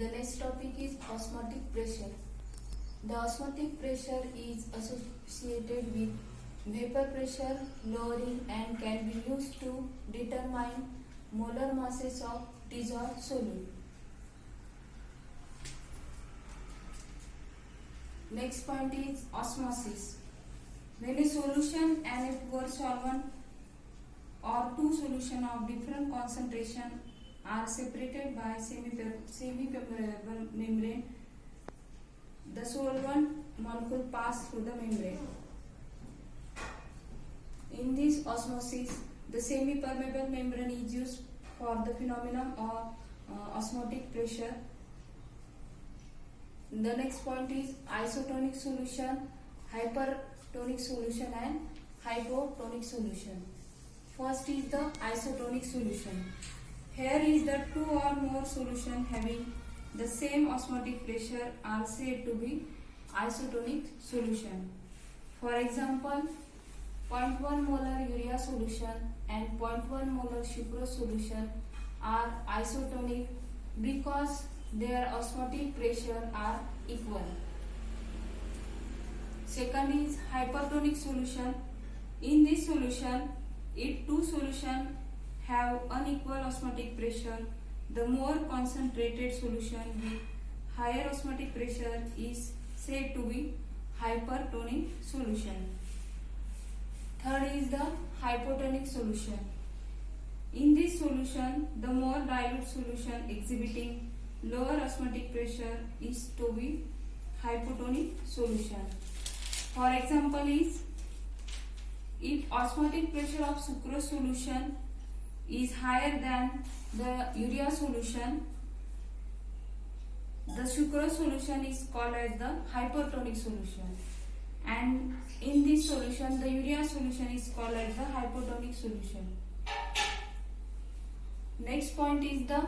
The next topic is osmotic pressure. The osmotic pressure is associated with vapor pressure lowering and can be used to determine molar masses of dissolved solute. Next point is osmosis. When a solution and a pure solvent or two solutions of different concentration are separated by semi-permeable membrane, the solvent molecule pass through the membrane. In this osmosis, the semi-permeable membrane is used for the phenomenon of osmotic pressure. The next point is isotonic solution, hypertonic solution and hypotonic solution. First is the isotonic solution. Here is the two or more solutions having the same osmotic pressure are said to be isotonic solution. For example, 0.1 molar urea solution and 0.1 molar sucrose solution are isotonic because their osmotic pressure are equal. Second is hypertonic solution. In this solution, if two solutions have unequal osmotic pressure, the more concentrated solution with higher osmotic pressure is said to be hypertonic solution. Third is the hypotonic solution. In this solution, the more dilute solution exhibiting lower osmotic pressure is to be hypotonic solution. For example is, if osmotic pressure of sucrose solution is higher than the urea solution, the sucrose solution is called as the hypertonic solution, and in this solution the urea solution is called as the hypotonic solution. Next point is the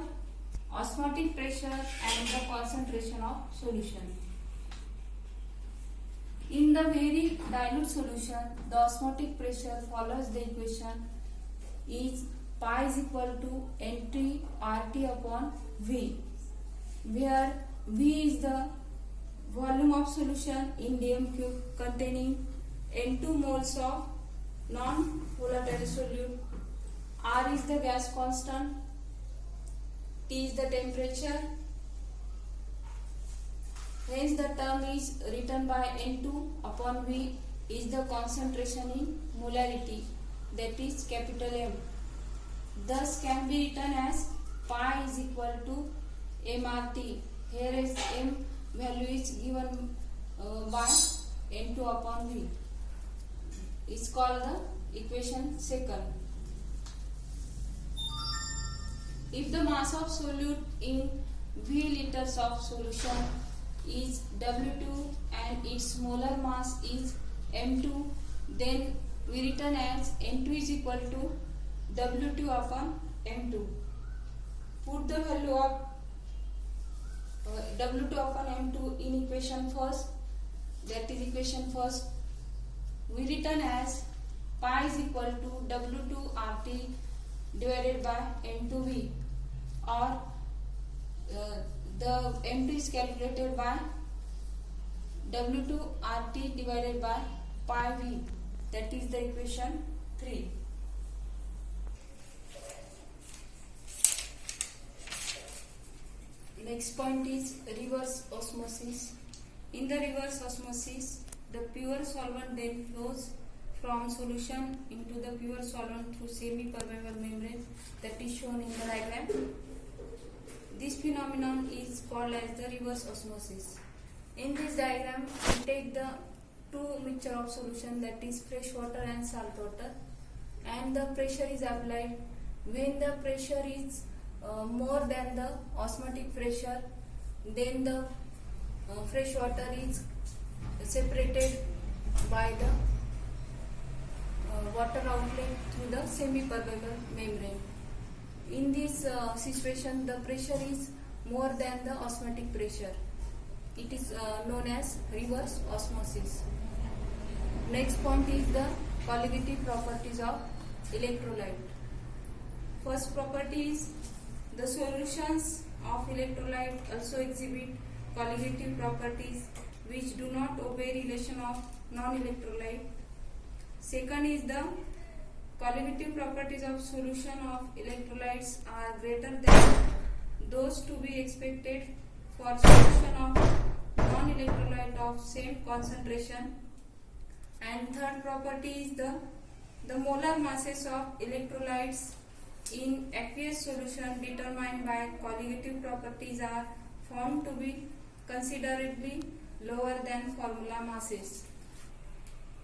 osmotic pressure and the concentration of solution. In the very dilute solution, the osmotic pressure follows the equation is pi is equal to Nt RT upon V, where V is the volume of solution in dm cube containing N2 moles of non-volatile solute, R is the gas constant, T is the temperature. Hence the term is written by N2 upon V is the concentration in molarity, that is capital M. Thus can be written as pi is equal to MRT. Here is M value is given by N2 upon V. It's called the equation second. If the mass of solute in V liters of solution is W2 and its molar mass is M2, then we written as N2 is equal to W2 upon M2. Put the value of W2 upon M2 in equation first, that is equation first. We written as pi is equal to W2 RT divided by M2V, or the M2 is calculated by W2 RT divided by pi V, that is the equation 3. Next point is reverse osmosis. In the reverse osmosis, the pure solvent then flows from solution into the pure solvent through semi-permeable membrane, that is shown in the diagram. This phenomenon is called as the reverse osmosis. In this diagram, we take the two mixture of solution, that is fresh water and salt water, and the pressure is applied. When the pressure is more than the osmotic pressure, then the fresh water is separated by the water outlet through the semi-permeable membrane. In this situation, the pressure is more than the osmotic pressure. It is known as reverse osmosis. Next point is the colligative properties of electrolyte. First property is the solutions of electrolyte also exhibit colligative properties which do not obey relation of non-electrolyte. Second is the colligative properties of solution of electrolytes are greater than those to be expected for solution of non-electrolyte of same concentration. And third property is the molar masses of electrolytes in aqueous solution determined by colligative properties are found to be considerably lower than formula masses.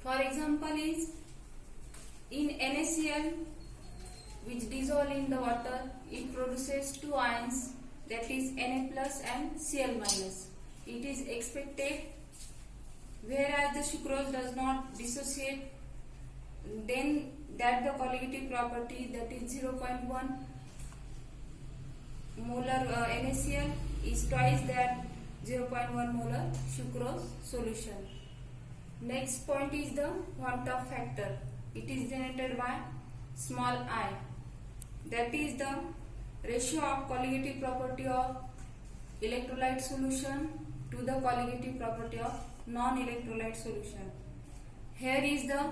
For example is in NaCl, which dissolve in the water, it produces two ions, that is Na plus and Cl minus. It is expected, whereas the sucrose does not dissociate, then that the colligative property, that is 0.1 molar NaCl is twice that 0.1 molar sucrose solution. Next point is the Van-'t-Hoff factor. It is denoted by small I. That is the ratio of colligative property of electrolyte solution to the colligative property of non-electrolyte solution. Here is the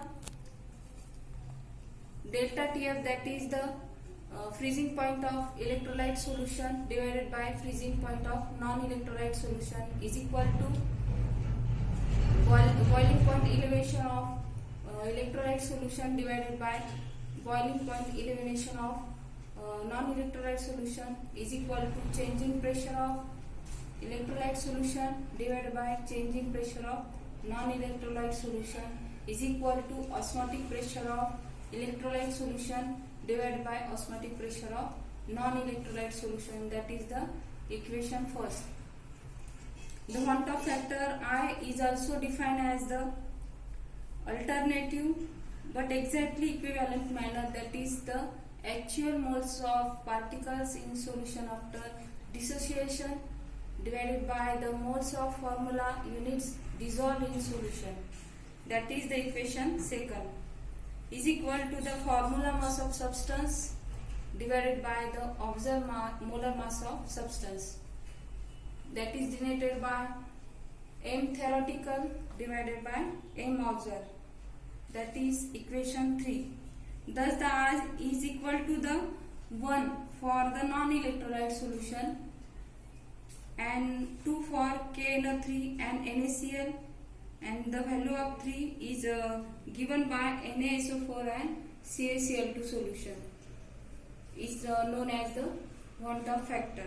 delta TF, that is the freezing point of electrolyte solution divided by freezing point of non-electrolyte solution is equal to boiling point elevation of electrolyte solution divided by boiling point elevation of non-electrolyte solution is equal to changing pressure of electrolyte solution divided by changing pressure of non-electrolyte solution is equal to osmotic pressure of electrolyte solution divided by osmotic pressure of non-electrolyte solution. That is the equation first. The Van-'t-Hoff factor I is also defined as the alternative but exactly equivalent manner, that is the actual moles of particles in solution after dissociation divided by the moles of formula units dissolved in solution. That is the equation second is equal to the formula mass of substance divided by the observed molar mass of substance. That is denoted by M theoretical divided by M observed. That is equation 3. Thus the R is equal to the 1 for the non-electrolyte solution and 2 for KNO3 and NaCl, and the value of 3 is given by NaSO4 and CaCl2 solution. Is known as the Van-'t-Hoff factor.